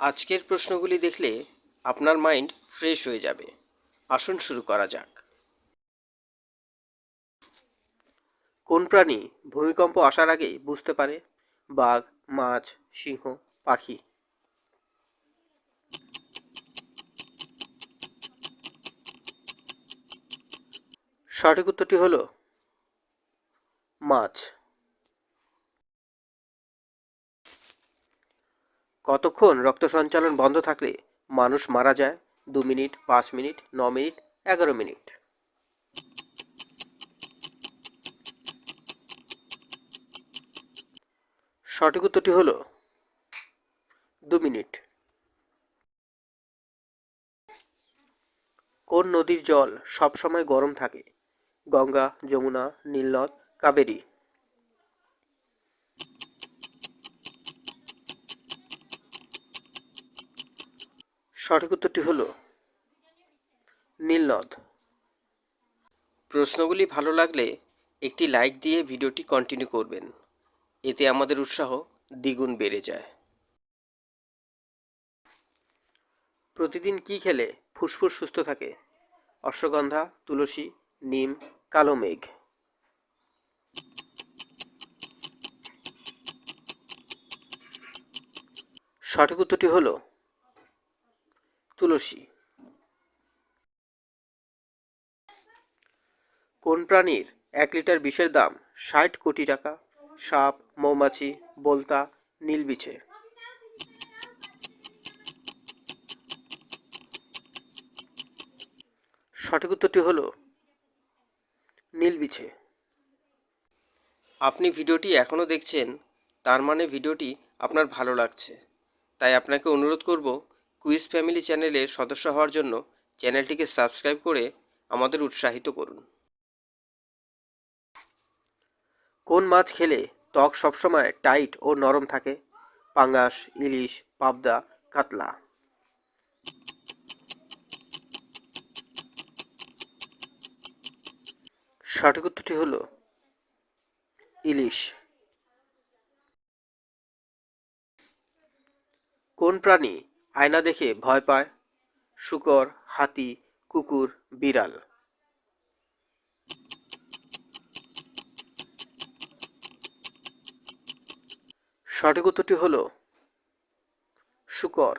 আজকের প্রশ্নগুলি দেখলে আপনার মাইন্ড ফ্রেশ হয়ে যাবে। আসুন শুরু করা যাক। কোন প্রাণী ভূমিকম্প আসার আগেই বুঝতে পারে? বাঘ, মাছ, সিংহ, পাখি? সঠিক উত্তরটি হলো মাছ। কতক্ষণ রক্ত সঞ্চালন বন্ধ থাকলে মানুষ মারা যায়? 2 মিনিট, 5 মিনিট, 9 মিনিট, 11 মিনিট? সঠিক উত্তরটি হলো 2 মিনিট। কোন নদীর জল সবসময় গরম থাকে? গঙ্গা, যমুনা, নীলনদ, কাবেরী? সঠিক উত্তরটি হলো নীলনদ। প্রশ্নগুলি ভালো লাগলে একটি লাইক দিয়ে ভিডিওটি কন্টিনিউ করবেন। এতে আমাদের উৎসাহ দ্বিগুণ বেড়ে যায়। প্রতিদিন কি খেলে ফুসফুস সুস্থ থাকে? অশ্বগন্ধা, তুলসী, নিম, কালো মেঘ? সঠিক উত্তরটি হলো তুলসী। কোন প্রাণীর 1 লিটার বিষের দাম 60 কোটি টাকা? সাপ, মৌমাছি, বোলতা, নীলবিছে? সঠিক উত্তরটি হলো নীলবিছে। আপনি ভিডিওটি এখনও দেখছেন, তার মানে ভিডিওটি আপনার ভালো লাগছে। তাই আপনাকে অনুরোধ করব, কুইজ ফ্যামিলি চ্যানেলের সদস্য হওয়ার জন্য চ্যানেলটিকে সাবস্ক্রাইব করে আমাদের উৎসাহিত করুন। কোন মাছ খেলে ত্বক সবসময় টাইট ও নরম থাকে? পাঙ্গাস, ইলিশ, পাবদা, কাতলা? সঠিক উত্তরটি হলো ইলিশ। কোন প্রাণী আয়না দেখে ভয় পায়? শূকর, হাতি, কুকুর, বিড়াল? সঠিক উত্তরটি হলো শূকর।